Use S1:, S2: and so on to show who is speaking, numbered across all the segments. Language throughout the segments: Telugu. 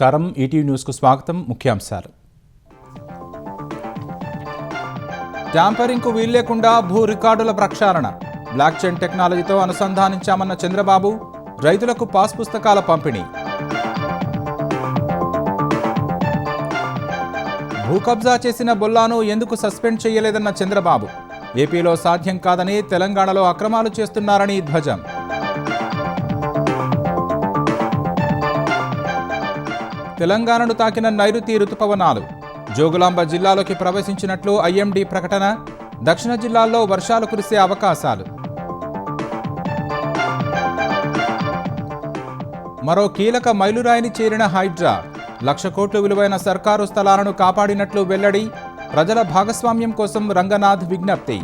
S1: నమస్కారం. ఈటీవీ న్యూస్కు స్వాగతం. ముఖ్యాంశాలు. ట్యాంపరింగ్కు వీలు లేకుండా భూ రికార్డుల ప్రక్షాళన. బ్లాక్ చైన్ టెక్నాలజీతో అనుసంధానించామన్న చంద్రబాబు. రైతులకు పాస్ పుస్తకాల పంపిణీ. భూ కబ్జా చేసిన బొల్లాను ఎందుకు సస్పెండ్ చేయలేదన్న చంద్రబాబు. ఏపీలో సాధ్యం కాదని, తెలంగాణలో అక్రమాలు చేస్తున్నారని ధ్వజం. తెలంగాణను తాకిన నైరుతి రుతుపవనాలు. జోగులాంబ జిల్లాలోకి ప్రవేశించినట్లు ఐఎండీ ప్రకటన. దక్షిణ జిల్లాల్లో వర్షాలు కురిసే అవకాశాలు. మరో కీలక మైలురాయిని చేరిన హైడ్రా. 1,00,000 కోట్లు విలువైన సర్కారు స్థలాలను కాపాడినట్లు వెల్లడి. ప్రజల భాగస్వామ్యం కోసం రంగనాథ్ విజ్ఞప్తి.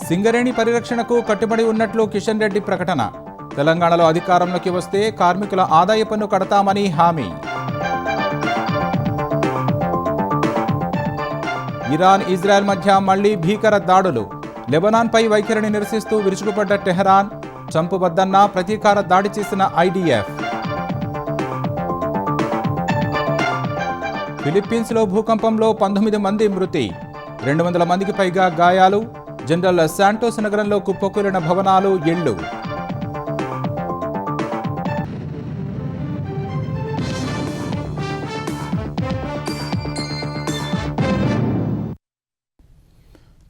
S1: సింగరేణి పరిరక్షణకు కట్టుబడి ఉన్నట్లు కిషన్ రెడ్డి ప్రకటన. తెలంగాణలో అధికారంలోకి వస్తే కార్మికుల ఆదాయ పన్ను కడతామని హామీ. ఇరాన్, ఇజ్రాయెల్ మధ్య మళ్లీ భీకర దాడులు. లెబనాన్పై వైఖరిని నిరసిస్తూ విరుచుకుపడ్డ టెహరాన్. ట్రంప్ వద్దన్న ప్రతీకార దాడి చేసిన ఐడిఎఫ్. ఫిలిప్పీన్స్లో భూకంపంలో 19 మంది మృతి. 200 మందికి పైగా గాయాలు. జనరల్ శాంటోస్ నగరంలో కుప్పకూలిన భవనాలు, ఇళ్లు.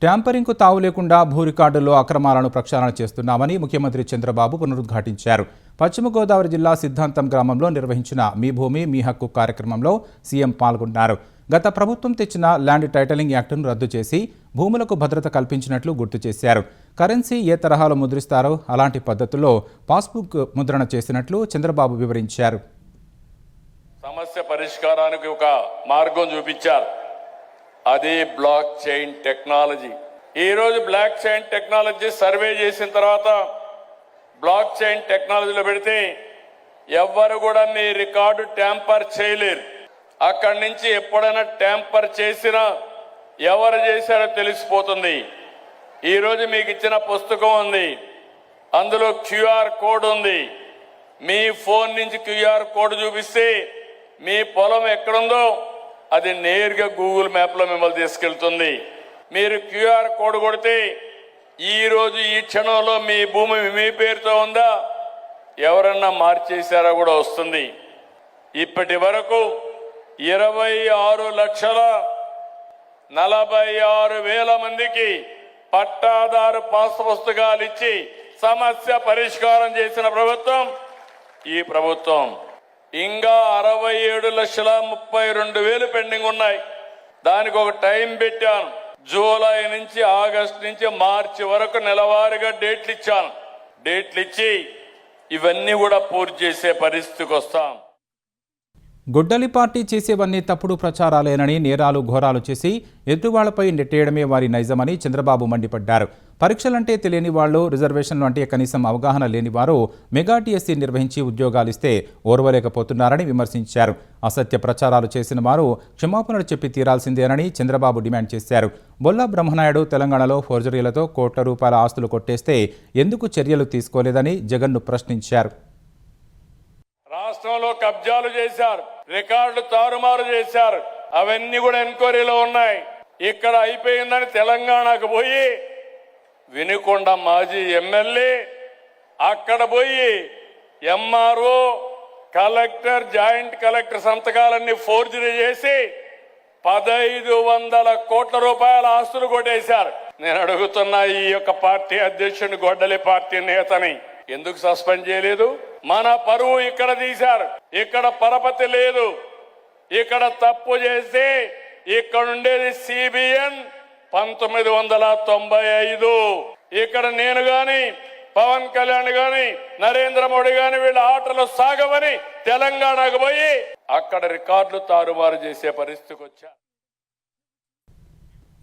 S1: ట్యాంపరింగ్కు తావు లేకుండా భూ రికార్డుల్లో అక్రమాలను ప్రక్షాళన చేస్తున్నామని ముఖ్యమంత్రి చంద్రబాబు పునరుద్ఘాటించారు. పశ్చిమ గోదావరి జిల్లా సిద్ధాంతం గ్రామంలో నిర్వహించిన మీ భూమి మీ హక్కు కార్యక్రమంలో సీఎం పాల్గొన్నారు. గత ప్రభుత్వం తెచ్చిన ల్యాండ్ టైటిలింగ్ యాక్టును రద్దు చేసి భూములకు భద్రత కల్పించినట్లు గుర్తు చేశారు. కరెన్సీ ఏ తరహాలో ముద్రిస్తారో అలాంటి పద్ధతుల్లో పాస్బుక్ ముద్రణ చేసినట్లు చంద్రబాబు వివరించారు.
S2: సమస్య పరిష్కారానికి ఒక మార్గం చూపించారు. అదే బ్లాక్ చైన్ టెక్నాలజీ. ఈరోజు బ్లాక్ చైన్ టెక్నాలజీ సర్వే చేసిన తర్వాత బ్లాక్ చైన్ టెక్నాలజీలో పెడితే ఎవ్వరు కూడా మీ రికార్డు ట్యాంపర్ చేయలేరు. అక్కడి నుంచి ఎప్పుడైనా ట్యాంపర్ చేసినా ఎవరు చేశారో తెలిసిపోతుంది. ఈరోజు మీకు ఇచ్చిన పుస్తకం ఉంది, అందులో క్యూఆర్ కోడ్ ఉంది. మీ ఫోన్ నుంచి క్యూఆర్ కోడ్ చూపిస్తే మీ పొలం ఎక్కడుందో అది నేరుగా గూగుల్ మ్యాప్లో మిమ్మల్ని తీసుకెళ్తుంది. మీరు క్యూఆర్ కోడ్ కొడితే ఈరోజు ఈ క్షణంలో మీ భూమి మీ పేరుతో ఉందా, ఎవరన్నా మార్చేశారా కూడా వస్తుంది. ఇప్పటి వరకు 26,46,000 మందికి పట్టాదారు పాస్ పుస్తకాలు ఇచ్చి సమస్య పరిష్కారం చేసిన ప్రభుత్వం ఈ ప్రభుత్వం. ఇంకా 67,32,000 పెండింగ్ ఉన్నాయి. దానికి ఒక టైం పెట్టాను. జూలై నుంచి ఆగస్టు నుంచి మార్చి వరకు నెలవారీగా డేట్లు ఇచ్చాను. డేట్లు ఇచ్చి ఇవన్నీ కూడా పూర్తి చేసే పరిస్థితికి వస్తాం.
S1: గొడ్డలి పార్టీ చేసేవన్నీ తప్పుడు ప్రచారాలేనని, నేరాలు ఘోరాలు చేసి ఎదుటివాళ్లపై నెట్టేయడమే వారి నైజమని చంద్రబాబు మండిపడ్డారు. పరీక్షలంటే తెలియని వాళ్లు, రిజర్వేషన్లు అంటే కనీసం అవగాహన లేని వారు మెగా టీఎస్సీ నిర్వహించి ఉద్యోగాలిస్తే ఓర్వలేకపోతున్నారని విమర్శించారు. అసత్య ప్రచారాలు చేసిన వారు క్షమాపణలు చెప్పి తీరాల్సిందేనని చంద్రబాబు డిమాండ్ చేశారు. బొల్లా బ్రహ్మనాయుడు తెలంగాణలో ఫోర్జరీలతో కోట్ల రూపాయల ఆస్తులు కొట్టేస్తే ఎందుకు చర్యలు తీసుకోలేదని జగన్ను ప్రశ్నించారు.
S2: రాష్ట్రంలో కబ్జాలు చేశారు, రికార్డులు తారుమారు చేశారు. అవన్నీ కూడా ఎంక్వైరీలో ఉన్నాయి. ఇక్కడ అయిపోయిందని తెలంగాణకు పోయి వినుకొండ మాజీ ఎమ్మెల్యే అక్కడ పోయి ఎంఆర్ఓ, కలెక్టర్, జాయింట్ కలెక్టర్ సంతకాలన్నీ ఫోర్జరీ చేసి 1,500 కోట్ల రూపాయల ఆస్తులు కొట్టేశారు. నేను అడుగుతున్నా ఈ యొక్క పార్టీ అధ్యక్షుని, గొడ్డలి పార్టీ నేతని ఎందుకు సస్పెండ్ చేయలేదు? మన పరువు ఇక్కడ తీశారు. ఇక్కడ పరపతి లేదు. ఇక్కడ తప్పు చేస్తే ఇక్కడ ఉండేది సిబిఎన్ 1995. ఇక్కడ నేను గాని, పవన్ కళ్యాణ్ గాని, నరేంద్ర మోడీ గాని వీళ్ళ ఆటలు సాగవని తెలంగాణకు పోయి అక్కడ రికార్డులు తారుమారు చేసే పరిస్థితికి వచ్చారు.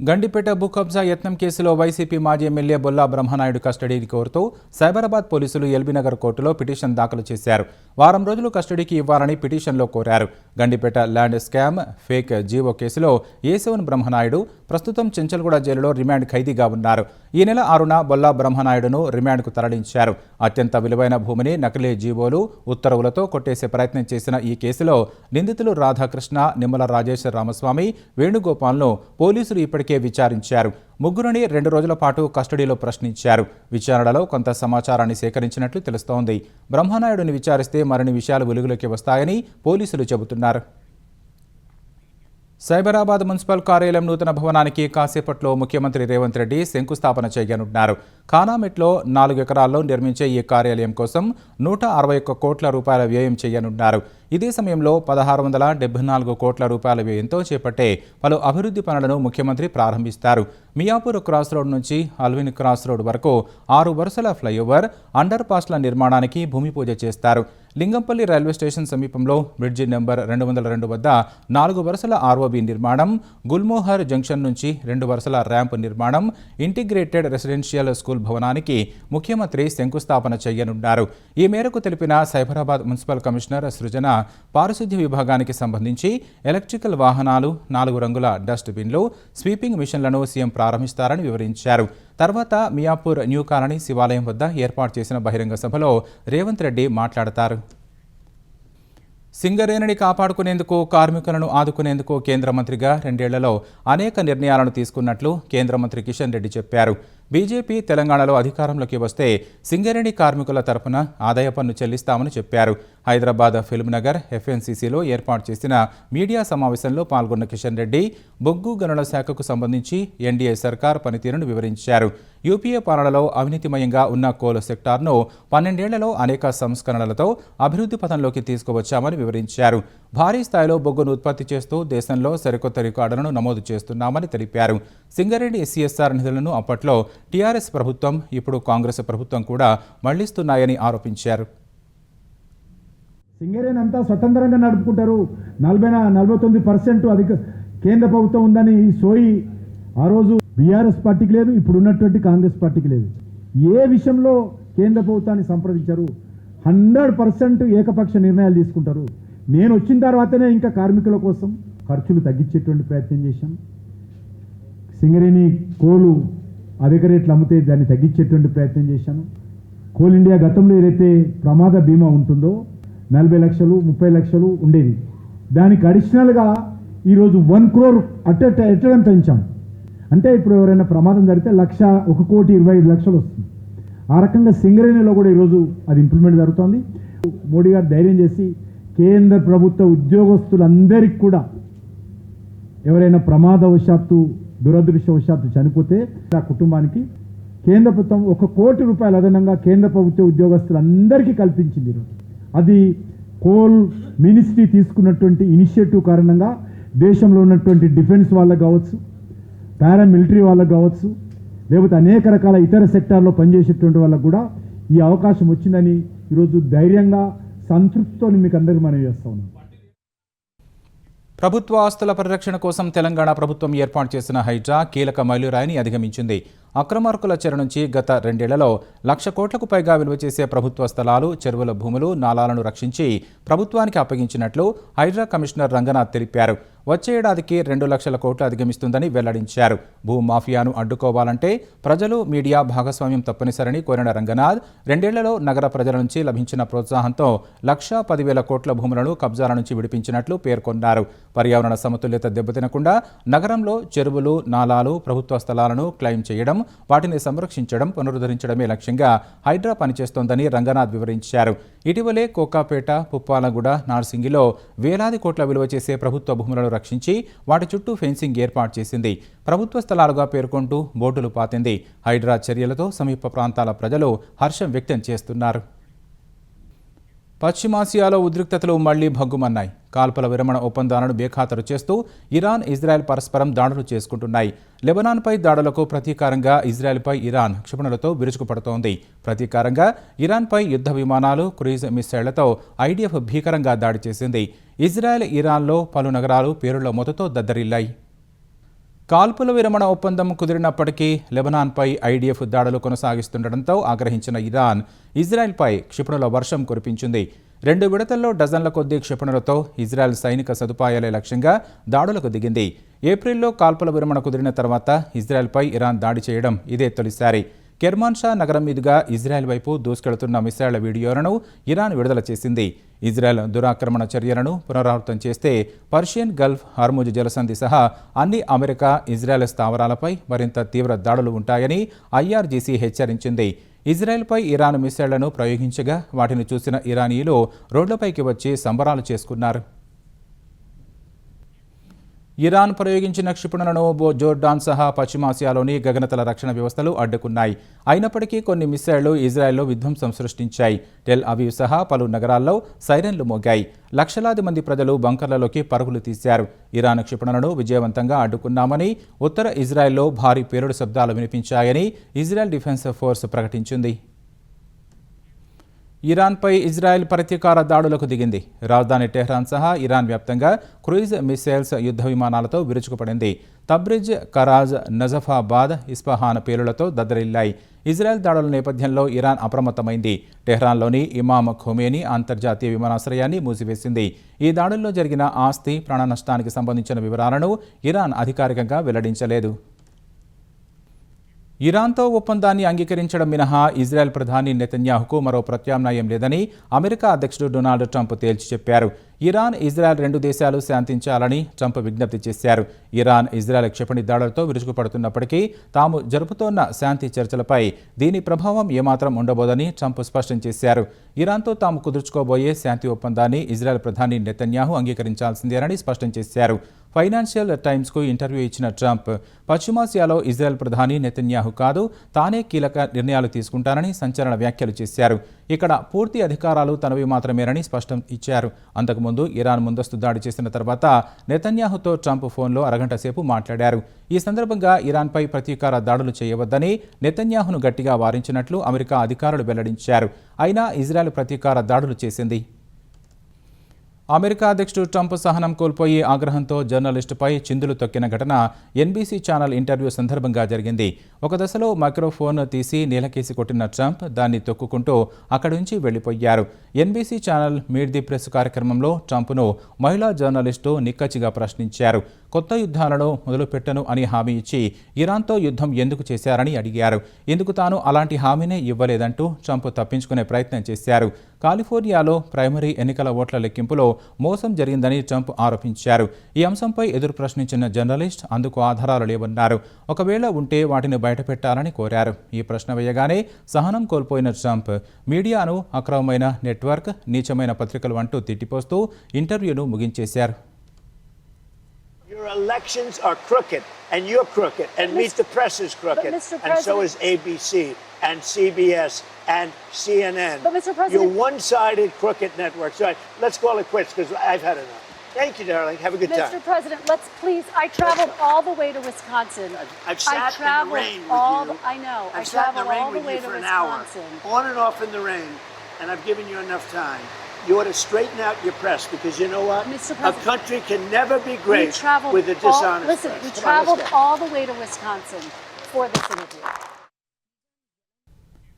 S1: గండిపేట భూ కబ్జా యత్నం కేసులో వైసీపీ మాజీ ఎమ్మెల్యే బొల్లా బ్రహ్మనాయుడు కస్టడీని కోరుతూ సైబరాబాద్ పోలీసులు ఎల్బీనగర్ కోర్టులో పిటిషన్ దాఖలు చేశారు. వారం రోజులు కస్టడీకి ఇవ్వాలని పిటిషన్లో కోరారు. Gandipet land scam fake GO కేసులో ఏసవన్ బ్రహ్మనాయుడు ప్రస్తుతం చెంచల్గూడ జైలులో రిమాండ్ ఖైదీగా ఉన్నారు. ఈ నెల 6న బొల్లా బ్రహ్మనాయుడును రిమాండ్కు తరలించారు. అత్యంత విలువైన భూమిని నకిలీ జీవోలు ఉత్తర్వులతో కొట్టేసే ప్రయత్నం చేసిన ఈ కేసులో నిందితులు రాధాకృష్ణ, నిమ్మల రాజేశ్, రామస్వామి, వేణుగోపాల్ను పోలీసులు ఇప్పటికే విచారించారు. ముగ్గురిని 2 రోజుల పాటు కస్టడీలో ప్రశ్నించారు. విచారణలో కొంత సమాచారాన్ని సేకరించినట్లు తెలుస్తోంది. బ్రహ్మనాయుడుని విచారిస్తే మరిన్ని విషయాలు వెలుగులోకి వస్తాయని పోలీసులు చెబుతున్నారు. సైబరాబాద్ మున్సిపల్ కార్యాలయం నూతన భవనానికి కాసేపట్లో ముఖ్యమంత్రి రేవంత్ రెడ్డి శంకుస్థాపన చేయనున్నారు. ఖానామెట్లో 4 ఎకరాల్లో నిర్మించే ఈ కార్యాలయం కోసం 161 కోట్ల రూపాయల వ్యయం చేయనున్నారు. ఇదే సమయంలో 1674 కోట్ల రూపాయల వ్యయంతో చేపట్టే పలు అభివృద్ధి పనులను ముఖ్యమంత్రి ప్రారంభిస్తారు. మియాపూర్ క్రాస్ రోడ్ నుంచి అల్విన్ క్రాస్ రోడ్ వరకు 6 వరుసల ఫ్లైఓవర్, అండర్ పాస్ల నిర్మాణానికి భూమి పూజ చేస్తారు. లింగంపల్లి రైల్వే స్టేషన్ సమీపంలో బ్రిడ్జి నెంబర్ 202 వద్ద 4 వరుసల ఆర్ఓబి నిర్మాణం, గుల్మోహర్ జంక్షన్ నుంచి 2 వరుసల ర్యాంప్ నిర్మాణం, ఇంటిగ్రేటెడ్ రెసిడెన్షియల్ స్కూల్ భవనానికి ముఖ్యమంత్రి శంకుస్థాపన చేయనున్నారు. ఈ మేరకు తెలిపిన సైబరాబాద్ మున్సిపల్ కమిషనర్ సృజన, పారిశుద్ధ్య విభాగానికి సంబంధించి ఎలక్ట్రికల్ వాహనాలు, 4 రంగుల డస్ట్ బిన్లు, స్వీపింగ్ మిషన్లను సీఎం ప్రారంభిస్తారని వివరించారు. తర్వాత మియాపూర్ న్యూ కాలనీ శివాలయం వద్ద ఏర్పాటు చేసిన బహిరంగ సభలో రేవంత్ రెడ్డి మాట్లాడతారు. సింగరేణిని కాపాడుకునేందుకు, కార్మికులను ఆదుకునేందుకు కేంద్ర మంత్రిగా 2 ఏళ్లలో అనేక నిర్ణయాలను తీసుకున్నట్లు కేంద్ర మంత్రి కిషన్ రెడ్డి చెప్పారు. బీజేపీ తెలంగాణలో అధికారంలోకి వస్తే సింగరేణి కార్మికుల తరపున ఆదాయ పన్ను చెల్లిస్తామని చెప్పారు. హైదరాబాద్ ఫిల్మ్నగర్ ఎఫ్ఎన్సీసీలో ఏర్పాటు చేసిన మీడియా సమావేశంలో పాల్గొన్న కిషన్ రెడ్డి బొగ్గు గనుల శాఖకు సంబంధించి ఎన్డీఏ సర్కార్ పనితీరును వివరించారు. యూపీఏ పాలనలో అవినీతిమయంగా ఉన్న కోల్ సెక్టార్ను 12 ఏళ్లలో అనేక సంస్కరణలతో అభివృద్ధి పథంలోకి తీసుకువచ్చామని వివరించారు. భారీ స్థాయిలో బొగ్గును ఉత్పత్తి చేస్తూ దేశంలో సరికొత్త రికార్డులను నమోదు చేస్తున్నామని తెలిపారు. సింగరేణి సిఎస్ఆర్ నిధులను అప్పట్లో టీఆర్ఎస్ ప్రభుత్వం, ఇప్పుడు కాంగ్రెస్ ప్రభుత్వం కూడా మళ్లిస్తున్నాయని ఆరోపించారు.
S3: సింగరేణి అంతా స్వతంత్రంగా నడుపుకుంటారు, 49% అధిక కేంద్ర ప్రభుత్వం ఉందని సోయి ఆ రోజు బీఆర్ఎస్ పార్టీకి లేదు, ఇప్పుడు ఉన్నటువంటి కాంగ్రెస్ పార్టీకి లేదు. ఏ విషయంలో కేంద్ర ప్రభుత్వాన్ని సంప్రదించారు? 100% ఏకపక్ష నిర్ణయాలు తీసుకుంటారు. నేను వచ్చిన తర్వాతనే ఇంకా కార్మికుల కోసం ఖర్చులు తగ్గించేటువంటి ప్రయత్నం చేశాం. సింగరేణి కోలు అధిక రేట్లు అమ్మితే దాన్ని తగ్గించేటువంటి ప్రయత్నం చేశాను. కోల్ ఇండియా గతంలో ఏదైతే ప్రమాద బీమా ఉంటుందో 40 లక్షలు 30 లక్షలు ఉండేది, దానికి అడిషనల్గా ఈరోజు 1 crore ఎట్టడం పెంచాం. అంటే ఇప్పుడు ఎవరైనా ప్రమాదం జరిగితే 1,25,00,000 వస్తుంది. ఆ రకంగా సింగరేణిలో కూడా ఈరోజు అది ఇంప్లిమెంట్ జరుగుతోంది. మోడీ గారు ధైర్యం చేసి కేంద్ర ప్రభుత్వ ఉద్యోగస్తులందరికీ కూడా ఎవరైనా ప్రమాదవశాత్తు దురదృష్టవశాత్తు చనిపోతే ఆ కుటుంబానికి కేంద్ర ప్రభుత్వం 1 కోటి రూపాయలు అదనంగా కేంద్ర ప్రభుత్వ ఉద్యోగస్తులందరికీ కల్పించింది. అది కోల్ మినిస్ట్రీ తీసుకున్నటువంటి ఇనిషియేటివ్ కారణంగా దేశంలో ఉన్నటువంటి డిఫెన్స్ వాళ్ళకు కావచ్చు, పారామిలిటరీ వాళ్ళకు కావచ్చు, లేకపోతే అనేక రకాల ఇతర సెక్టార్లో పనిచేసేటువంటి వాళ్ళకు కూడా ఈ అవకాశం వచ్చిందని ఈరోజు ధైర్యంగా సంతృప్తితో మీకు అందరికీ మనవి చేస్తా ఉన్నాం.
S1: ప్రభుత్వ ఆస్తుల పరిరక్షణ కోసం తెలంగాణ ప్రభుత్వం ఏర్పాటు చేసిన హైడ్రా కీలక మైలురాయిని అధిగమించింది. అక్రమార్కుల చెర నుంచి గత 2 ఏళ్లలో 1,00,000 కోట్లకు పైగా విలువ చేసే ప్రభుత్వ స్థలాలు, చెరువుల భూములు, నాలాలను రక్షించి ప్రభుత్వానికి అప్పగించినట్లు హైడ్రా కమిషనర్ రంగనాథ్ తెలిపారు. వచ్చే ఏడాదికి 2 లక్షల కోట్లు అధిగమిస్తుందని వెల్లడించారు. భూ మాఫియాను అడ్డుకోవాలంటే ప్రజలు, మీడియా భాగస్వామ్యం తప్పనిసరని కోరిన రంగనాథ్ 2 ఏళ్లలో నగర ప్రజల నుంచి లభించిన ప్రోత్సాహంతో 1,10,000 కోట్ల భూములను కబ్జాల నుంచి విడిపించినట్లు పేర్కొన్నారు. పర్యావరణ సమతుల్యత దెబ్బతినకుండా నగరంలో చెరువులు, నాలాలు, ప్రభుత్వ స్థలాలను క్లెయిమ్ చేయడం, వాటిని సంరక్షించడం, పునరుద్ధరించడమే లక్ష్యంగా హైడ్రా పనిచేస్తోందని రంగనాథ్ వివరించారు. ఇటీవలే కోకాపేట, పుప్పాలగూడ, నార్సింగిలో వేలాది కోట్ల విలువ చేసే ప్రభుత్వ భూములను రక్షించి వాటి చుట్టూ ఫెన్సింగ్ ఏర్పాటు చేసింది. ప్రభుత్వ స్థలాలుగా పేర్కొంటూ బోర్డులు పాతింది. హైడ్రా చర్యలతో సమీప ప్రాంతాల ప్రజలు హర్షం వ్యక్తం చేస్తున్నారు. పశ్చిమాసియాలో ఉద్రిక్తతలు మళ్లీ భగ్గుమన్నాయి. కాల్పుల విరమణ ఒప్పందాలను బేఖాతరు చేస్తూ ఇరాన్, ఇజ్రాయెల్ పరస్పరం దాడులు చేసుకుంటున్నాయి. లెబనాన్పై దాడులకు ప్రతీకారంగా ఇజ్రాయెల్పై ఇరాన్ క్షిపణులతో విరుచుకుపడుతోంది. ప్రతీకారంగా ఇరాన్పై యుద్ధ విమానాలు, క్రూయిజ్ మిస్సైళ్లతో ఐడిఎఫ్ భీకరంగా దాడి చేసింది. ఇజ్రాయెల్, ఇరాన్లో పలు నగరాలు పేలుళ్ల మొదతో దద్దరిల్లాయి. కాల్పుల విరమణ ఒప్పందం కుదిరినప్పటికీ లెబనాన్పై ఐడిఎఫ్ దాడులు కొనసాగిస్తుండటంతో ఆగ్రహించిన ఇరాన్ ఇజ్రాయెల్పై క్షిపణుల వర్షం కురిపించింది. 2 విడతల్లో డజన్ల కొద్దీ క్షిపణులతో ఇజ్రాయెల్ సైనిక సదుపాయాలే లక్ష్యంగా దాడులకు దిగింది. ఏప్రిల్లో కాల్పుల విరమణ కుదిరిన తర్వాత ఇజ్రాయెల్పై ఇరాన్ దాడి చేయడం ఇదే తొలిసారి. కెర్మాన్షా నగరం మీదుగా ఇజ్రాయెల్ వైపు దూసుకెళ్తున్న మిసైళ్ల వీడియోలను ఇరాన్ విడుదల చేసింది. ఇజ్రాయెల్ దురాక్రమణ చర్యలను పునరావృతం చేస్తే పర్షియన్ గల్ఫ్, హార్ముజ్ జలసంధి సహా అన్ని అమెరికా, ఇజ్రాయెల్ స్థావరాలపై మరింత తీవ్ర దాడులు ఉంటాయని ఐఆర్జీసీ హెచ్చరించింది. ఇజ్రాయెల్పై ఇరాన్ మిసైళ్లను ప్రయోగించగా వాటిని చూసిన ఇరానీయులు రోడ్లపైకి వచ్చి సంబరాలు చేసుకున్నారు. ఇరాన్ ప్రయోగించిన క్షిపణులను జోర్డాన్ సహా పశ్చిమాసియాలోని గగనతల రక్షణ వ్యవస్థలు అడ్డుకున్నాయి. అయినప్పటికీ కొన్ని మిసైళ్లు ఇజ్రాయెల్లో విధ్వంసం సృష్టించాయి. టెల్ అవీవ్ సహా పలు నగరాల్లో సైరన్లు మోగాయి. లక్షలాది మంది ప్రజలు బంకర్లలోకి పరుగులు తీశారు. ఇరాన్ క్షిపణులను విజయవంతంగా అడ్డుకున్నామని, ఉత్తర ఇజ్రాయెల్లో భారీ పేలుడు శబ్దాలు వినిపించాయని ఇజ్రాయెల్ డిఫెన్స్ ఫోర్స్ ప్రకటించింది. ఇరాన్పై ఇజ్రాయెల్ ప్రతీకార దాడులకు దిగింది. రాజధాని టెహ్రాన్ సహా ఇరాన్ వ్యాప్తంగా క్రూయిజ్ మిసైల్స్, యుద్ధ విమానాలతో విరుచుకుపడింది. తబ్రిజ్, కరాజ్, నజఫాబాద్, ఇస్ఫహాన్ పేలులతో దద్దరిల్లాయి. ఇజ్రాయెల్ దాడుల నేపథ్యంలో ఇరాన్ అప్రమత్తమైంది. టెహ్రాన్లోని ఇమామ్ ఖొమేనీ అంతర్జాతీయ విమానాశ్రయాన్ని మూసివేసింది. ఈ దాడుల్లో జరిగిన ఆస్తి, ప్రాణ నష్టానికి సంబంధించిన వివరాలను ఇరాన్ అధికారికంగా వెల్లడించలేదు. ఇరాన్తో ఒప్పందాన్ని అంగీకరించడం మినహా ఇజ్రాయెల్ ప్రధాని నెతన్యాహుకు మరో ప్రత్యామ్నాయం లేదని అమెరికా అధ్యక్షుడు డొనాల్డ్ ట్రంప్ తేల్చి చెప్పారు. ఇరాన్, ఇజ్రాయెల్ 2 దేశాలు శాంతించాలని ట్రంప్ విజ్ఞప్తి చేశారు. ఇరాన్, ఇజ్రాయెల్ క్షిపణి దాడులతో విరుచుకుపడుతున్నప్పటికీ తాము జరుపుతోన్న శాంతి చర్చలపై దీని ప్రభావం ఏమాత్రం ఉండబోదని ట్రంప్ స్పష్టం చేశారు. ఇరాన్తో తాము కుదుర్చుకోబోయే శాంతి ఒప్పందాన్ని ఇజ్రాయెల్ ప్రధాని నెతన్యాహు అంగీకరించాల్సిందేనని స్పష్టం చేశారు. ఫైనాన్షియల్ టైమ్స్కు ఇంటర్వ్యూ ఇచ్చిన ట్రంప్ పశ్చిమాసియాలో ఇజ్రాయెల్ ప్రధాని నెతన్యాహు కాదు, తానే కీలక నిర్ణయాలు తీసుకుంటారని సంచలన వ్యాఖ్యలు చేశారు. ఇక్కడ పూర్తి అధికారాలు తనవి మాత్రమేనని స్పష్టం ఇచ్చారు. అంతకుముందు ఇరాన్ ముందస్తు దాడి చేసిన తర్వాత నెతన్యాహుతో ట్రంప్ ఫోన్లో అరగంట సేపు మాట్లాడారు. ఈ సందర్భంగా ఇరాన్పై ప్రతీకార దాడులు చేయవద్దని నెతన్యాహును గట్టిగా వారించినట్లు అమెరికా అధికారులు వెల్లడించారు. అయినా ఇజ్రాయెల్ ప్రతీకార దాడులు చేసింది. అమెరికా అధ్యక్షుడు ట్రంప్ సహనం కోల్పోయి ఆగ్రహంతో జర్నలిస్టుపై చిందులు తొక్కిన ఘటన ఎన్బీసీ ఛానల్ ఇంటర్వ్యూ సందర్భంగా జరిగింది. ఒక దశలో మైక్రోఫోన్ తీసి నేలకేసి కొట్టిన ట్రంప్ దాన్ని తొక్కుకుంటూ అక్కడి నుంచి వెళ్లిపోయారు. NBC channel meet the press కార్యక్రమంలో ట్రంప్ను మహిళా జర్నలిస్టు నిక్కచ్చిగా ప్రశ్నించారు. కొత్త యుద్ధాలను మొదలుపెట్టను అని హామీ ఇచ్చి ఇరాన్తో యుద్ధం ఎందుకు చేశారని అడిగారు. ఇందుకు తాను అలాంటి హామీనే ఇవ్వలేదంటూ ట్రంప్ తప్పించుకునే ప్రయత్నం చేశారు. కాలిఫోర్నియాలో ప్రైమరీ ఎన్నికల ఓట్ల లెక్కింపులో మోసం జరిగిందని ట్రంప్ ఆరోపించారు. ఈ అంశంపై ఎదురు ప్రశ్నించిన జర్నలిస్ట్ అందుకు ఆధారాలు లేవన్నారు. ఒకవేళ ఉంటే వాటిని బయటపెట్టాలని కోరారు. ఈ ప్రశ్న వేయగానే సహనం కోల్పోయిన ట్రంప్ మీడియాను అక్రమమైన నెట్వర్క్, నీచమైన పత్రికలు అంటూ తిట్టిపోస్తూ ఇంటర్వ్యూను ముగించేశారు.
S4: Your elections are crooked, and you're crooked, and Meet the Press is crooked, and so is ABC, and CBS, and CNN.
S5: But Mr. President,
S4: you're one-sided crooked networks. All right, let's call it quits because I've had enough. Thank you, darling. Have a good time.
S5: Mr. President, let's please. I traveled all the way to Wisconsin.
S4: I've sat in the rain with you.
S5: I know.
S4: I've sat in the rain with you for an hour, on and off in the rain, and I've given you enough time. You ought to straighten out your press because you know what?
S5: Mr. President,
S4: a country can never be great with a dishonest
S5: listen,
S4: press.
S5: we traveled all the way to Wisconsin for this interview.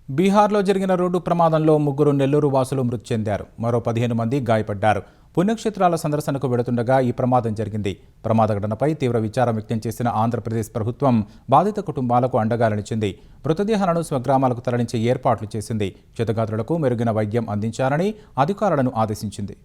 S1: బీహార్లో జరిగిన రోడ్డు ప్రమాదంలో 3 నెల్లూరు వాసులు మృతి చెందారు. మరో 15 మంది గాయపడ్డారు. పుణ్యక్షేత్రాల సందర్శనకు వెడుతుండగా ఈ ప్రమాదం జరిగింది. ప్రమాద ఘటనపై తీవ్ర విచారం వ్యక్తం చేసిన ఆంధ్రప్రదేశ్ ప్రభుత్వం బాధిత కుటుంబాలకు అండగా నిలిచింది. మృతదేహాలను స్వగ్రామాలకు తరలించే ఏర్పాట్లు చేసింది. క్షతగాత్రులకు మెరుగైన వైద్యం అందించాలని అధికారులను ఆదేశించింది.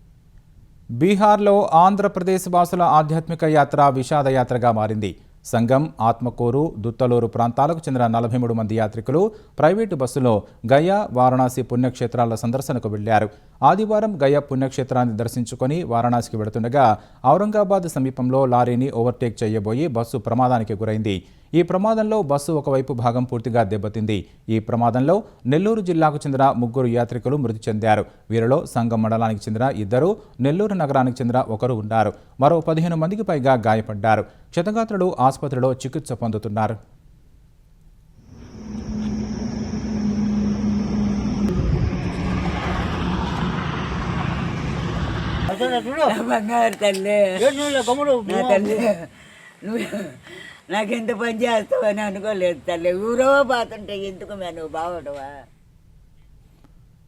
S1: బీహార్లో ఆంధ్రప్రదేశ్ వాసుల ఆధ్యాత్మిక యాత్ర విషాదయాత్రగా మారింది. సంగం, ఆత్మకూరు, దుత్తలూరు ప్రాంతాలకు చెందిన 43 మంది యాత్రికులు ప్రైవేటు బస్సులో గయా, వారణాసి పుణ్యక్షేత్రాల సందర్శనకు వెళ్లారు. ఆదివారం గయా పుణ్యక్షేత్రాన్ని దర్శించుకొని వారణాసికి వెళుతుండగా ఔరంగాబాద్ సమీపంలో లారీని ఓవర్టేక్ చేయబోయి బస్సు ప్రమాదానికి గురైంది. ఈ ప్రమాదంలో బస్సు ఒకవైపు భాగం పూర్తిగా దెబ్బతింది. ఈ ప్రమాదంలో నెల్లూరు జిల్లాకు చెందిన 3 యాత్రికులు మృతి చెందారు. వీరిలో సంగం మండలానికి చెందిన 2, నెల్లూరు నగరానికి చెందిన 1 ఉన్నారు. మరో 15 మందికి పైగా గాయపడ్డారు. క్షతగాత్రులు ఆసుపత్రిలో చికిత్స పొందుతున్నారు.
S6: నాకెంత పని చేస్తావని అనుకోలేదు తల్లి. ఊరో పోతుంటే ఎందుకు నువ్వు బాగుండవా?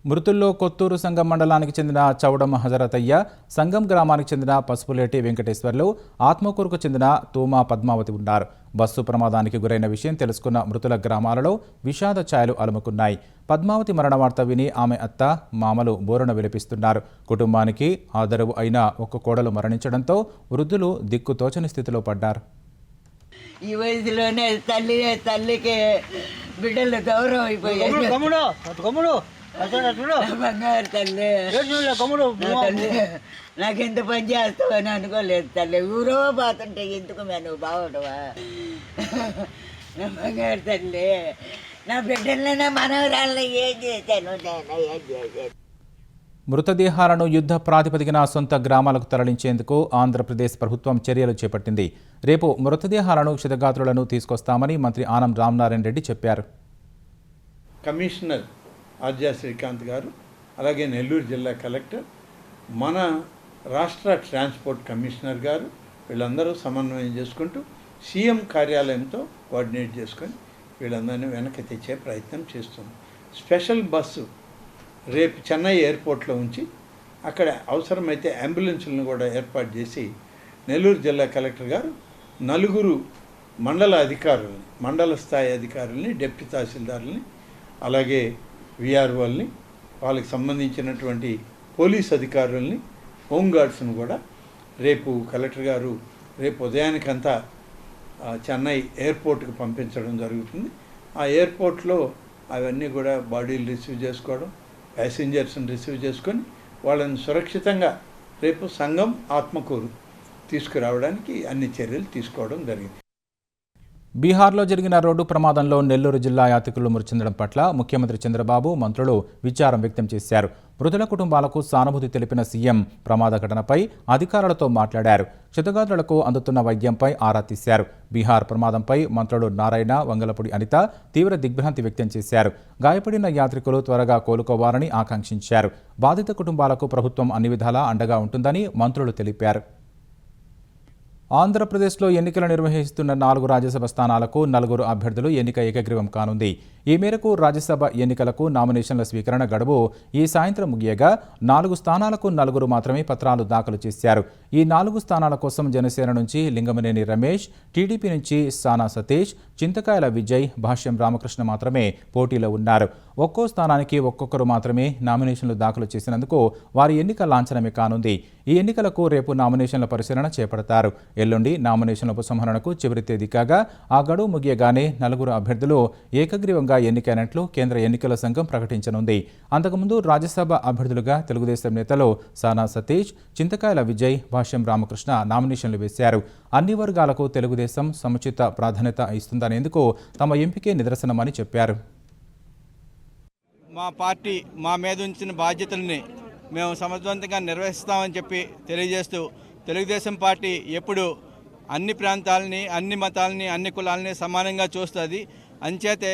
S1: మృతుల్లో కొత్తూరు సంఘం మండలానికి చెందిన చౌడమ్మ హజరతయ్య, సంఘం గ్రామానికి చెందిన పసుపులేటి వెంకటేశ్వర్లు, ఆత్మకూరుకు చెందిన తూమా పద్మావతి ఉన్నారు. బస్సు ప్రమాదానికి గురైన విషయం తెలుసుకున్న మృతుల గ్రామాలలో విషాద ఛాయలు అలుముకున్నాయి. పద్మావతి మరణ వార్త విని ఆమె అత్త, మామలు బోరున విలపిస్తున్నారు. కుటుంబానికి ఆదరవు అయిన ఒక కోడలు మరణించడంతో వృద్ధులు దిక్కుతోచని స్థితిలో పడ్డారు.
S6: ఈ వయసులోనే తల్లికి బిడ్డలు గౌరవం అయిపోయాయి. బంగారు తల్లి, నాకెంత పని చేస్తావని అనుకోలేదు తల్లి. ఊరో పోతుంటే ఎందుకు నువ్వు బాగుండవా? నా బంగారు తల్లి, నా బిడ్డల్ని నా మనవరాళ్ళని ఏం చేశాను, ఏం చేశాను.
S1: మృతదేహాలను యుద్ధ ప్రాతిపదికన సొంత గ్రామాలకు తరలించేందుకు ఆంధ్రప్రదేశ్ ప్రభుత్వం చర్యలు చేపట్టింది. రేపు మృతదేహాలను క్షతగాత్రులను తీసుకొస్తామని మంత్రి ఆనం రామనారాయణ రెడ్డి చెప్పారు.
S7: కమిషనర్ ఆర్జా శ్రీకాంత్ గారు, అలాగే నెల్లూరు జిల్లా కలెక్టర్, మన రాష్ట్ర ట్రాన్స్పోర్ట్ కమిషనర్ గారు వీళ్ళందరూ సమన్వయం చేసుకుంటూ సీఎం కార్యాలయంతో కోఆర్డినేట్ చేసుకొని వీళ్ళందరినీ వెనక్కి తెచ్చే ప్రయత్నం చేస్తుంది. స్పెషల్ బస్సు రేపు చెన్నై ఎయిర్పోర్ట్లో ఉంచి అక్కడ అవసరమైతే అంబులెన్సులను కూడా ఏర్పాటు చేసి నెల్లూరు జిల్లా కలెక్టర్ గారు 4 మండల అధికారులని, మండల స్థాయి అధికారులని, డిప్యూటీ తహసీల్దారులని, అలాగే విఆర్ఓల్ని, వాళ్ళకి సంబంధించినటువంటి పోలీస్ అధికారుల్ని, హోంగార్డ్స్ను కూడా రేపు కలెక్టర్ గారు రేపు ఉదయానికంతా చెన్నై ఎయిర్పోర్ట్కి పంపించడం జరుగుతుంది. ఆ ఎయిర్పోర్ట్లో అవన్నీ కూడా బాడీలు రిసీవ్ చేసుకోవడం, ప్యాసింజర్స్ని రిసీవ్ చేసుకొని వాళ్ళని సురక్షితంగా రేపు సంఘం ఆత్మకూరు తీసుకురావడానికి అన్ని చర్యలు తీసుకోవడం జరిగింది.
S1: బీహార్లో జరిగిన రోడ్డు ప్రమాదంలో నెల్లూరు జిల్లా యాత్రికులు మృతి చెందడం పట్ల ముఖ్యమంత్రి చంద్రబాబు, మంత్రులు విచారం వ్యక్తం చేశారు. మృతుల కుటుంబాలకు సానుభూతి తెలిపిన సీఎం ప్రమాద ఘటనపై అధికారులతో మాట్లాడారు. క్షతగాత్రులకు అందుతున్న వైద్యంపై ఆరా తీశారు. బీహార్ ప్రమాదంపై మంత్రులు నారాయణ, వంగలపూడి అనిత తీవ్ర దిగ్భ్రాంతి వ్యక్తం చేశారు. గాయపడిన యాత్రికులు త్వరగా కోలుకోవాలని ఆకాంక్షించారు. బాధిత కుటుంబాలకు ప్రభుత్వం అన్ని విధాలా అండగా ఉంటుందని మంత్రులు తెలిపారు. ఆంధ్రప్రదేశ్లో ఎన్నికలు నిర్వహిస్తున్న 4 రాజ్యసభ స్థానాలకు 4 అభ్యర్థులు ఎన్నిక ఏకగ్రీవం కానుంది. ఈ మేరకు రాజ్యసభ ఎన్నికలకు నామినేషన్ల స్వీకరణ గడువు ఈ సాయంత్రం ముగియగా 4 స్థానాలకు 4 మాత్రమే పత్రాలు దాఖలు చేశారు. ఈ 4 స్థానాల కోసం జనసేన నుంచి లింగమనేని రమేష్, టీడీపీ నుంచి సానా సతీష్, చింతకాయల విజయ్, భాష్యం రామకృష్ణ మాత్రమే పోటీలో ఉన్నారు. ఒక్కో స్థానానికి ఒక్కొక్కరు మాత్రమే నామినేషన్లు దాఖలు చేసినందుకు వారి ఎన్నిక లాంఛనమే కానుంది. ఈ ఎన్నికలకు రేపు నామినేషన్ల పరిశీలన చేపడతారు. ఎల్లుండి నామినేషన్ల ఉపసంహరణకు చివరి తేదీ కాగా ఆ గడువు ముగియగానే 4 అభ్యర్థులు ఏకగ్రీవంగా ఎన్నికైనట్లు కేంద్ర ఎన్నికల సంఘం ప్రకటించనుంది. అంతకుముందు రాజ్యసభ అభ్యర్థులుగా తెలుగుదేశం నేతలు సానా సతీష్, చింతకాయల విజయ్, భాష్యం రామకృష్ణ నామినేషన్లు వేశారు. అన్ని వర్గాలకు తెలుగుదేశం సముచిత ప్రాధాన్యత ఇస్తుందనేందుకు తమ ఎంపికే నిదర్శనమని చెప్పారు.
S8: మా పార్టీ మా మీద ఉంచిన బాధ్యతల్ని మేము సమర్థవంతంగా నిర్వహిస్తామని చెప్పి తెలియజేస్తూ, తెలుగుదేశం పార్టీ ఎప్పుడు అన్ని ప్రాంతాలని, అన్ని మతాలని, అన్ని కులాలని సమానంగా చూస్తుంది. అంచేతే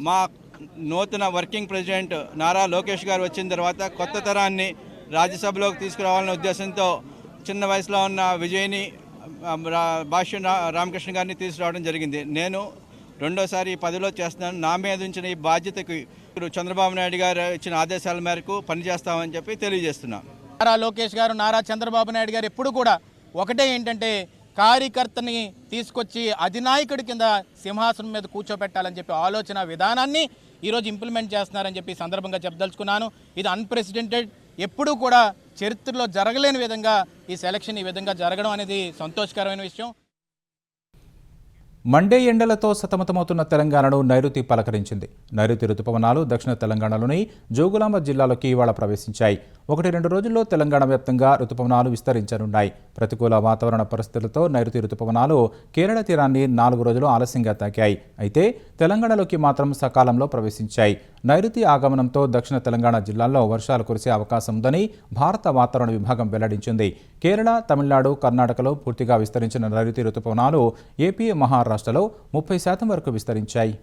S8: మా నూతన వర్కింగ్ ప్రెసిడెంట్ నారా లోకేష్ గారు వచ్చిన తర్వాత కొత్త తరాన్ని రాజ్యసభలోకి తీసుకురావాలనే ఉద్దేశంతో చిన్న వయసులో ఉన్న విజయ్ని, భాష్యం రామకృష్ణ గారిని తీసుకురావడం జరిగింది. నేను రెండోసారి ఈ పదవిలో చేస్తున్నాను. నా మీద ఉంచిన ఈ బాధ్యతకు చంద్రబాబు నాయుడు గారు ఇచ్చిన ఆదేశాల మేరకు పనిచేస్తామని చెప్పి తెలియజేస్తున్నాం.
S9: నారా లోకేష్ గారు, నారా చంద్రబాబు నాయుడు గారు ఎప్పుడు కూడా ఒకటే ఏంటంటే కార్యకర్తని తీసుకొచ్చి అధినాయకుడి కింద సింహాసనం మీద కూర్చోబెట్టాలని చెప్పి ఆలోచన విధానాన్ని ఈరోజు ఇంప్లిమెంట్ చేస్తున్నారని చెప్పి సందర్భంగా చెప్పదలుచుకున్నాను. ఇది అన్ప్రెసిడెంటెడ్, ఎప్పుడూ కూడా చరిత్రలో జరగలేని విధంగా ఈ సెలక్షన్ ఈ విధంగా జరగడం అనేది సంతోషకరమైన విషయం.
S1: మండే ఎండలతో సతమతమవుతున్న తెలంగాణను నైరుతి పలకరించింది. నైరుతి రుతుపవనాలు దక్షిణ తెలంగాణలోని జోగులాంబ జిల్లాలోకి ఇవాళ ప్రవేశించాయి. 1-2 రోజుల్లో తెలంగాణ వ్యాప్తంగా రుతుపవనాలు విస్తరించనున్నాయి. ప్రతికూల వాతావరణ పరిస్థితులతో నైరుతి రుతుపవనాలు కేరళ తీరాన్ని 4 రోజులు ఆలస్యంగా తాకాయి. అయితే తెలంగాణలోకి మాత్రం సకాలంలో ప్రవేశించాయి. నైరుతి ఆగమనంతో దక్షిణ తెలంగాణ జిల్లాల్లో వర్షాలు కురిసే అవకాశం ఉందని భారత వాతావరణ విభాగం వెల్లడించింది. కేరళ, తమిళనాడు, కర్ణాటకలో పూర్తిగా విస్తరించిన నైరుతి రుతుపవనాలు ఏపీ, మహారాష్ట్రలో 30% వరకు విస్తరించాయి.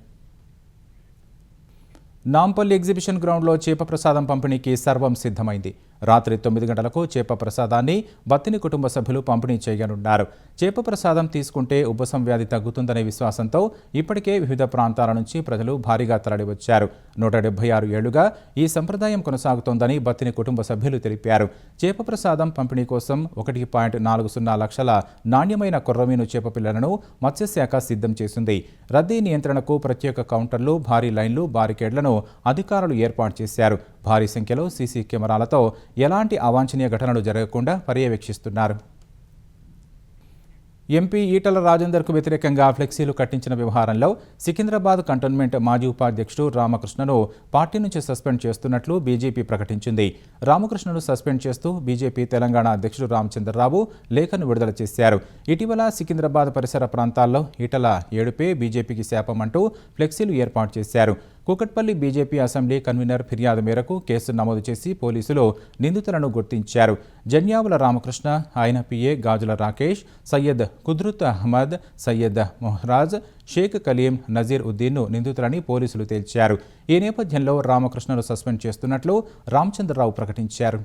S1: నాంపల్లి ఎగ్జిబిషన్ గ్రౌండ్లో చేప ప్రసాదం పంపిణీకి సర్వం సిద్ధమైంది. రాత్రి 9 గంటలకు చేప ప్రసాదాన్ని బత్తిని కుటుంబ సభ్యులు పంపిణీ చేయనున్నారు. చేప ప్రసాదం తీసుకుంటే ఉబ్బసం వ్యాధి తగ్గుతుందనే విశ్వాసంతో ఇప్పటికే వివిధ ప్రాంతాల నుంచి ప్రజలు భారీగా తరలివచ్చారు. 176 ఏళ్లుగా ఈ సంప్రదాయం కొనసాగుతోందని బత్తిని కుటుంబ సభ్యులు తెలిపారు. చేప ప్రసాదం పంపిణీ కోసం 1.40 లక్షల నాణ్యమైన కొర్రమీను చేప పిల్లలను మత్స్యశాఖ సిద్ధం చేసింది. రద్దీ నియంత్రణకు ప్రత్యేక కౌంటర్లు, భారీ లైన్లు, బారికేడ్లను అధికారులు ఏర్పాటు చేశారు. భారీ సంఖ్యలో సీసీ కెమెరాలతో ఎలాంటి అవాంఛనీయ ఘటనలు జరగకుండా పర్యవేక్షిస్తున్నారు. ఎంపీ ఈటల రాజేందర్కు వ్యతిరేకంగా ఫ్లెక్సీలు కట్టించిన వ్యవహారంలో సికింద్రాబాద్ కంటోన్మెంట్ మాజీ ఉపాధ్యక్షుడు రామకృష్ణను పార్టీ నుంచి సస్పెండ్ చేస్తున్నట్లు బీజేపీ ప్రకటించింది. రామకృష్ణను సస్పెండ్ చేస్తూ బీజేపీ తెలంగాణ అధ్యక్షుడు రామచంద్రరావు లేఖను విడుదల చేశారు. ఇటీవల సికింద్రాబాద్ పరిసర ప్రాంతాల్లో ఈటల ఏడుపే బీజేపీకి శాపమంటూ ఫ్లెక్సీలు ఏర్పాటు చేశారు. కూకట్పల్లి బీజేపీ అసెంబ్లీ కన్వీనర్ ఫిర్యాదు మేరకు కేసు నమోదు చేసి పోలీసులు నిందితులను గుర్తించారు. జన్యావుల రామకృష్ణ, ఆయన పిఏ గాజుల రాకేష్, సయ్యద్ కుద్రుత్ అహ్మద్, సయ్యద్ మొహరాజ్, షేక్ కలీం, నజీర్ ఉద్దీన్ను నిందితులని పోలీసులు తేల్చారు. ఈ నేపథ్యంలో రామకృష్ణను సస్పెండ్ చేస్తున్నట్లు రామచంద్రరావు ప్రకటించారు.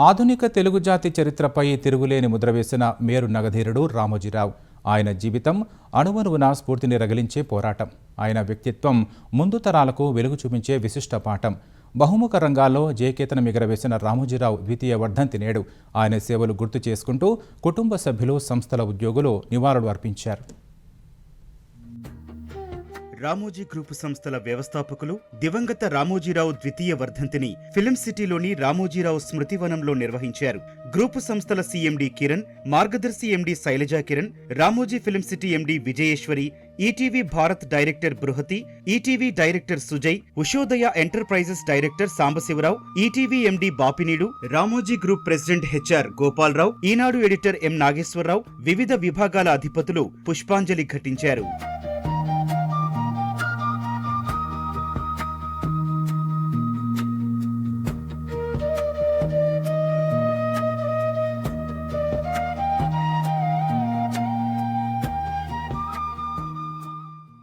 S1: ఆధునిక తెలుగు జాతి చరిత్రపై తిరుగులేని ముద్ర వేసిన మేరు నగధీరుడు రామోజీరావు. ఆయన జీవితం అణువణువున స్ఫూర్తిని రగిలించే పోరాటం. ఆయన వ్యక్తిత్వం ముందు తరాలకు వెలుగు చూపించే విశిష్ట పాఠం. బహుముఖ రంగాల్లో జయకేతనం ఎగరవేసిన రామోజీరావు ద్వితీయ వర్ధంతి నేడు. ఆయన సేవలు గుర్తు చేసుకుంటూ కుటుంబ సభ్యులు, సంస్థల ఉద్యోగులు నివాళులు అర్పించారు.
S10: రామోజీ గ్రూపు సంస్థల వ్యవస్థాపకులు దివంగత రామోజీరావు ద్వితీయ వర్ధంతిని ఫిలిం సిటీలోని రామోజీరావు స్మృతివనంలో నిర్వహించారు. గ్రూపు సంస్థల CMD Kiran, Margadarsi MD Shailaja Kiran, Ramoji film city MD Vijayeshwari, ETV Bharat director Bruhathi, ETV director Sujay, Ushodaya enterprises director Sambasiva Rao, ETV MD Bapineedu, Ramoji group president HR Gopala Rao, Eenadu editor M Nageswara Rao, వివిధ విభాగాల అధిపతులు పుష్పాంజలి ఘటించారు.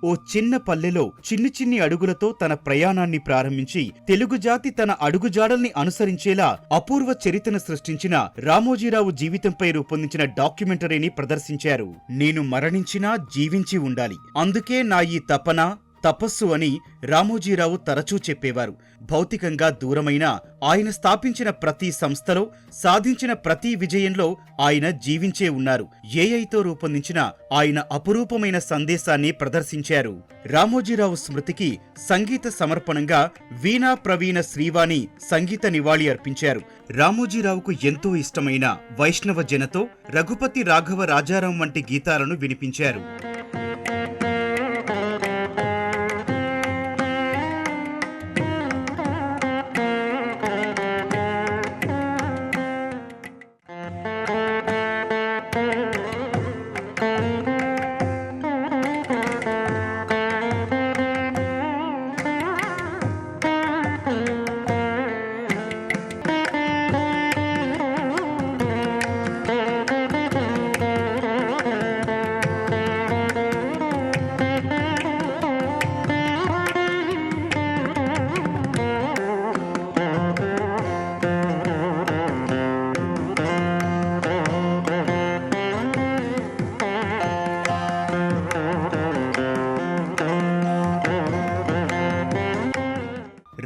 S10: ఓ చిన్న పల్లెలో చిన్ని అడుగులతో తన ప్రయాణాన్ని ప్రారంభించి తెలుగు జాతి తన అడుగుజాడల్ని అనుసరించేలా అపూర్వ చరిత్రను సృష్టించిన రామోజీరావు జీవితంపై రూపొందించిన డాక్యుమెంటరీని ప్రదర్శించారు. నేను మరణించినా జీవించి ఉండాలి, అందుకే నా ఈ తపస్సు అని రామోజీరావు తరచూ చెప్పేవారు. భౌతికంగా దూరమైన ఆయన స్థాపించిన ప్రతి సంస్థలో, సాధించిన ప్రతి విజయంలో ఆయన జీవించే ఉన్నారు. ఏఐతో రూపొందించిన ఆయన అపురూపమైన సందేశాన్ని ప్రదర్శించారు. రామోజీరావు స్మృతికి సంగీత సమర్పణంగా వీణా ప్రవీణ శ్రీవాణి సంగీత నివాళి అర్పించారు. రామోజీరావుకు ఎంతో ఇష్టమైన వైష్ణవ జనతో, రఘుపతి రాఘవ రాజారాం వంటి గీతాలను వినిపించారు.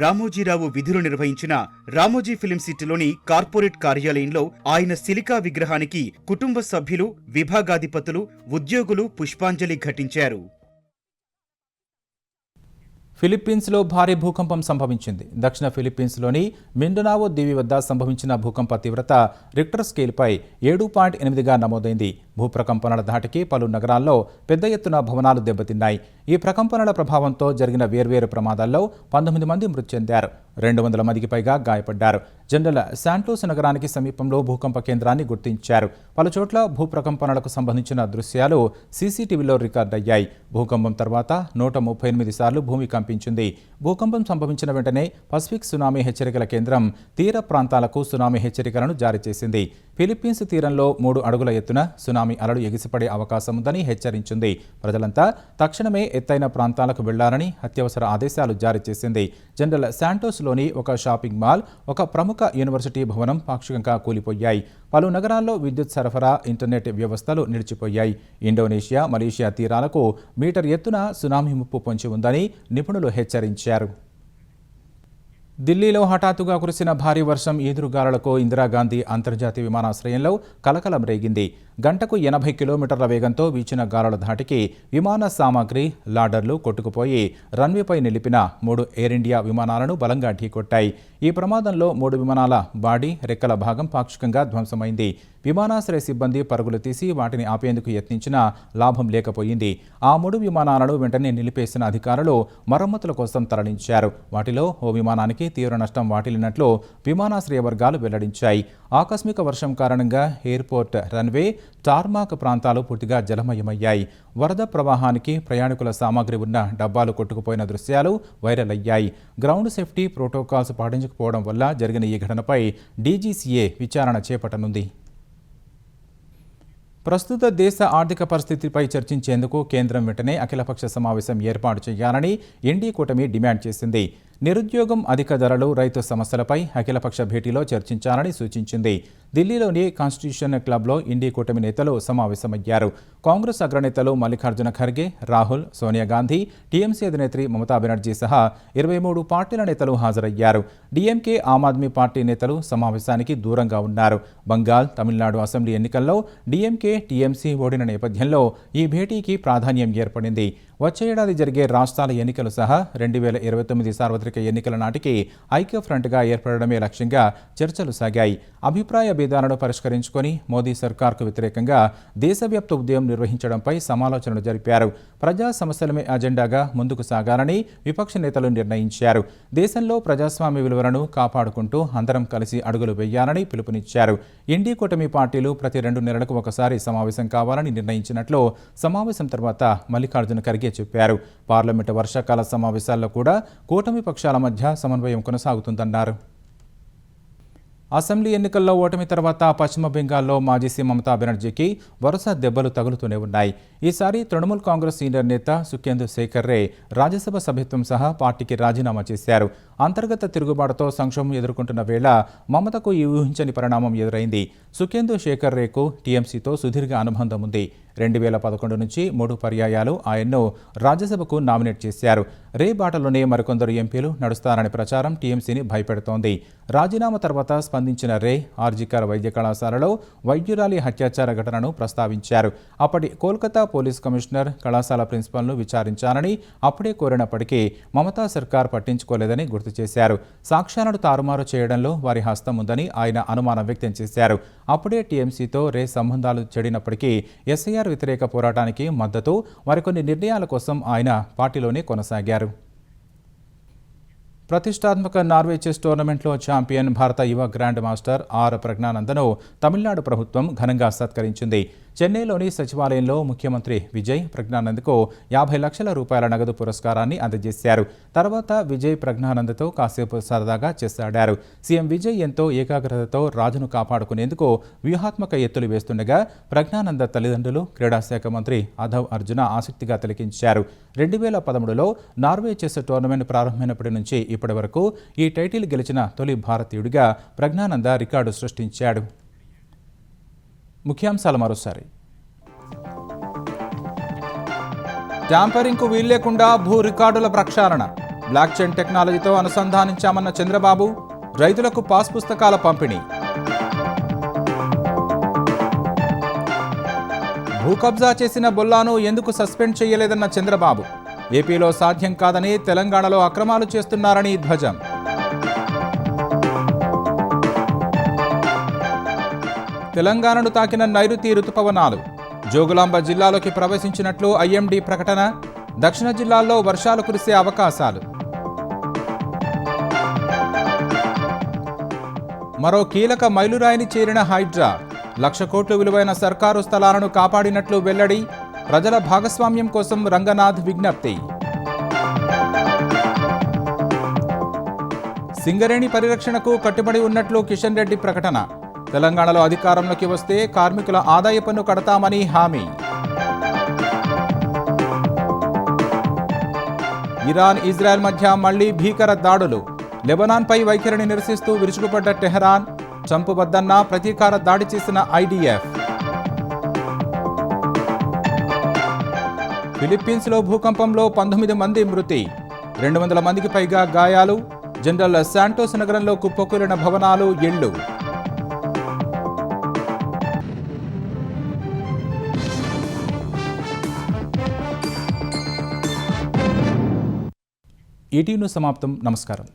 S10: రామోజీరావు విధులు నిర్వహించిన రామోజీ ఫిలిం సిటీలోని కార్పొరేట్ కార్యాలయంలో ఆయన సిలికా విగ్రహానికి కుటుంబ సభ్యులు, విభాగాధిపతులు, ఉద్యోగులు పుష్పాంజలి ఘటించారు.
S1: ఫిలిప్పీన్స్లో భారీ భూకంపం సంభవించింది. దక్షిణ ఫిలిప్పీన్స్లోని మిండనావో దీవి వద్ద సంభవించిన భూకంప తీవ్రత రిక్టర్ స్కేల్పై 7.8గా నమోదైంది. భూప్రకంపనల ధాటికి పలు నగరాల్లో పెద్ద ఎత్తున భవనాలు దెబ్బతిన్నాయి. ఈ ప్రకంపనల ప్రభావంతో జరిగిన వేర్వేరు ప్రమాదాల్లో 19 మంది మృతి చెందారు. 200 మందికి పైగా గాయపడ్డారు. జనరల్ శాంటోస్ నగరానికి సమీపంలో భూకంప కేంద్రాన్ని గుర్తించారు. పలుచోట్ల భూప్రకంపనలకు సంబంధించిన దృశ్యాలు సీసీటీవీలో రికార్డయ్యాయి. భూకంపం తర్వాత 138 సార్లు భూమి కంపించింది. భూకంపం సంభవించిన వెంటనే పసిఫిక్ సునామీ హెచ్చరికల కేంద్రం తీర ప్రాంతాలకు సునామీ హెచ్చరికలను జారీ చేసింది. ఫిలిప్పీన్స్ తీరంలో 3 అడుగుల ఎత్తున సునామీ సునామీ అలలు ఎగిసిపడే అవకాశం ఉందని హెచ్చరించింది. ప్రజలంతా తక్షణమే ఎత్తైన ప్రాంతాలకు వెళ్లాలని అత్యవసర ఆదేశాలు జారీ చేసింది. జనరల్ శాంటోస్లోని ఒక షాపింగ్ మాల్, ఒక ప్రముఖ యూనివర్సిటీ భవనం పాక్షికంగా కూలిపోయాయి. పలు నగరాల్లో విద్యుత్ సరఫరా, ఇంటర్నెట్ వ్యవస్థలు నిలిచిపోయాయి. ఇండోనేషియా, మలేషియా తీరాలకు మీటర్ ఎత్తున సునామీ ముప్పు పొంచి ఉందని నిపుణులు హెచ్చరించారు. ఢిల్లీలో హఠాత్తుగా కురిసిన భారీ వర్షం ఈదురుగాలులకు ఇందిరాగాంధీ అంతర్జాతీయ విమానాశ్రయంలో కలకలం రేగింది. గంటకు 80 కిలోమీటర్ల వేగంతో వీచిన గాలుల ధాటికి విమాన సామాగ్రి, లాడర్లు కొట్టుకుపోయి రన్వేపై నిలిపిన 3 ఎయిర్ ఇండియా విమానాలను బలంగా ఢీకొట్టాయి. ఈ ప్రమాదంలో 3 విమానాల బాడీ, రెక్కల భాగం పాక్షికంగా ధ్వంసమైంది. విమానాశ్రయ సిబ్బంది పరుగులు తీసి వాటిని ఆపేందుకు యత్నించినా లాభం లేకపోయింది. ఆ 3 విమానాలను వెంటనే నిలిపేసిన అధికారులు మరమ్మతుల కోసం తరలించారు. వాటిలో ఓ విమానానికి తీవ్ర నష్టం వాటిల్లినట్లు విమానాశ్రయ వర్గాలు వెల్లడించాయి. ఆకస్మిక వర్షం కారణంగా ఎయిర్పోర్ట్ రన్వే, టార్మాక్ ప్రాంతాలు పూర్తిగా జలమయమయ్యాయి. వరద ప్రవాహానికి ప్రయాణికుల సామాగ్రి ఉన్న డబ్బాలు కొట్టుకుపోయిన దృశ్యాలు వైరల్ అయ్యాయి. గ్రౌండ్ సేఫ్టీ ప్రోటోకాల్స్ పాటించకపోవడం వల్ల జరిగిన ఈ ఘటనపై డీజీసీఏ విచారణ చేపట్టనుంది. ప్రస్తుత దేశ ఆర్థిక పరిస్థితిపై చర్చించేందుకు కేంద్రం వెంటనే అఖిలపక్ష సమావేశం ఏర్పాటు చేయాలని ఎన్డీఏ కూటమి డిమాండ్ చేసింది. నిరుద్యోగం, అధిక ధరలు, రైతు సమస్యలపై అఖిలపక్ష భేటీలో చర్చించాలని సూచించింది. ఢిల్లీలోని కాన్స్టిట్యూషన్ క్లబ్లో ఎన్డీఏ కూటమి నేతలు సమావేశమయ్యారు. కాంగ్రెస్ అగ్రనేతలు మల్లికార్జున ఖర్గే, రాహుల్, సోనియా గాంధీ, టీఎంసీ అధినేత్రి మమతా బెనర్జీ సహా 23 పార్టీల నేతలు హాజరయ్యారు. డీఎంకే, ఆమ్ ఆద్మీ పార్టీ నేతలు సమావేశానికి దూరంగా ఉన్నారు. బంగాల్, తమిళనాడు అసెంబ్లీ ఎన్నికల్లో డీఎంకే, టీఎంసీ ఓడిన నేపథ్యంలో ఈ భేటీకి ప్రాధాన్యం ఏర్పడింది. వచ్చే ఏడాది జరిగే రాష్ట్రాల ఎన్నికలు సహా 2029 సార్వత్రిక ఎన్నికల నాటికి ఐక్య ఫ్రంట్గా ఏర్పడడమే లక్ష్యంగా చర్చలు సాగాయి. అభిప్రాయ భేదాలను పరిష్కరించుకొని మోదీ సర్కార్కు వ్యతిరేకంగా దేశవ్యాప్త ఉద్యమం నిర్వహించడంపై సమాలోచనలు జరిపారు. ప్రజా సమస్యలమే అజెండాగా ముందుకు సాగాలని విపక్ష నేతలు నిర్ణయించారు. దేశంలో ప్రజాస్వామ్య విలువలను కాపాడుకుంటూ అందరం కలిసి అడుగులు వేయాలని పిలుపునిచ్చారు. ఎన్డీఏ కూటమి పార్టీలు ప్రతి 2 నెలలకు ఒకసారి సమావేశం కావాలని నిర్ణయించినట్లు సమావేశం తర్వాత మల్లికార్జున ఖర్గే చెప్పారు. పార్లమెంటు వర్షాకాల సమావేశాల్లో కూడా కూటమి పక్షాల మధ్య సమన్వయం కొనసాగుతుందన్నారు. అసెంబ్లీ ఎన్నికల్లో ఓటమి తర్వాత పశ్చిమ బెంగాల్లో మాజీ సీఎం మమతా బెనర్జీకి వరుస దెబ్బలు తగులుతూనే ఉన్నాయి. ఈసారి తృణమూల్ కాంగ్రెస్ సీనియర్ నేత సుఖేందు శేఖర్ రే రాజ్యసభ సభ్యత్వం సహా పార్టీకి రాజీనామా చేశారు. అంతర్గత తిరుగుబాటుతో సంక్షోభం ఎదుర్కొంటున్న వేళ మమతకు ఈ ఊహించని పరిణామం ఎదురైంది. సుఖేందు శేఖర్ రేకు టీఎంసీతో సుదీర్ఘ అనుబంధం ఉంది. 2011 నుంచి 3 పర్యాయాలు ఆయన్ను రాజ్యసభకు నామినేట్ చేశారు. రే బాటలోనే మరికొందరు ఎంపీలు నడుస్తారనే ప్రచారం టీఎంసీని భయపెడుతోంది. రాజీనామా తర్వాత స్పందించిన రే ఆర్జికర్ వైద్య కళాశాలలో వైద్యురాలి హత్యాచార ఘటనను ప్రస్తావించారు. అప్పటి కోల్కతా పోలీస్ కమిషనర్ కళాశాల ప్రిన్సిపల్ను విచారించాలని అప్పుడే కోరినప్పటికీ మమతా సర్కార్ పట్టించుకోలేదని గుర్తు చేశారు. సాక్ష్యాలను తారుమారు చేయడంలో వారి హస్తం ఉందని ఆయన అనుమానం వ్యక్తం చేశారు. అప్పుడే టీఎంసీతో రే సంబంధాలు చెడినప్పటికీ ఎస్ఐఆర్ వ్యతిరేక పోరాటానికి మద్దతు, మరికొన్ని నిర్ణయాల కోసం ఆయన పార్టీలోనే కొనసాగారు. ప్రతిష్టాత్మక నార్వే చెస్ టోర్నమెంట్లో ఛాంపియన్ భారత యువ గ్రాండ్ మాస్టర్ ఆర్ ప్రజ్ఞానందను తమిళనాడు ప్రభుత్వం ఘనంగా సత్కరించింది. చెన్నైలోని సచివాలయంలో ముఖ్యమంత్రి విజయ్ ప్రజ్ఞానంద్కు 50 లక్షల రూపాయల నగదు పురస్కారాన్ని అందజేశారు. తర్వాత విజయ్ ప్రజ్ఞానంద్తో కాసేపు సరదాగా చెస్ ఆడారు. సీఎం విజయ్ ఎంతో ఏకాగ్రతతో రాజును కాపాడుకునేందుకు వ్యూహాత్మక ఎత్తులు వేస్తుండగా ప్రజ్ఞానంద తల్లిదండ్రులు, క్రీడాశాఖ మంత్రి అధవ్ అర్జున ఆసక్తిగా తిలకించారు. 2013లో నార్వే చెస్ టోర్నమెంట్ ప్రారంభమైనప్పటి నుంచి ఇప్పటి వరకు ఈ టైటిల్ గెలిచిన తొలి భారతీయుడిగా ప్రజ్ఞానంద రికార్డు సృష్టించాడు. ముఖ్యాంశాలు మరోసారి. ట్యాంపరింగ్కు వీల్లేకుండా భూ రికార్డుల ప్రక్షాళన, బ్లాక్ చైన్ టెక్నాలజీతో అనుసంధానించామన్న చంద్రబాబు, రైతులకు పాస్ పుస్తకాల పంపిణీ. భూ కబ్జా చేసిన బొల్లాను ఎందుకు సస్పెండ్ చేయలేదన్న చంద్రబాబు, ఏపీలో సాధ్యం కాదని తెలంగాణలో అక్రమాలు చేస్తున్నారని ధ్వజం. తెలంగాణను తాకిన నైరుతి రుతుపవనాలు, జోగులాంబ జిల్లాలోకి ప్రవేశించినట్లు ఐఎండీ ప్రకటన, దక్షిణ జిల్లాల్లో వర్షాలు కురిసే అవకాశాలు. మరో కీలక మైలురాయిని చేరిన హైడ్రా, 1,00,000 కోట్ల విలువైన సర్కారు స్థలాలను కాపాడినట్లు వెల్లడి, ప్రజల భాగస్వామ్యం కోసం రంగనాథ్ విజ్ఞప్తి. సింగరేణి పరిరక్షణకు కట్టుబడి ఉన్నట్లు కిషన్ రెడ్డి ప్రకటన, తెలంగాణలో అధికారంలోకి వస్తే కార్మికుల ఆదాయ పన్ను కడతామని హామీ. ఇరాన్ ఇజ్రాయెల్ మధ్య మళ్లీ భీకర దాడులు. లెబనాన్పై వైఖరిని నిరసిస్తూ విరుచుకుపడ్డ టెహరాన్. చంపువద్దన్న ప్రతీకార దాడి చేసిన ఐడిఎఫ్. ఫిలిప్పీన్స్లో భూకంపంలో 19 మంది మృతి, 200 మందికి పైగా గాయాలు. జనరల్ శాంటోస్ నగరంలో కుప్పకూలిన భవనాలు, ఇళ్లు. ఈటీవీ న్యూస్ సమాప్తం. నమస్కారం.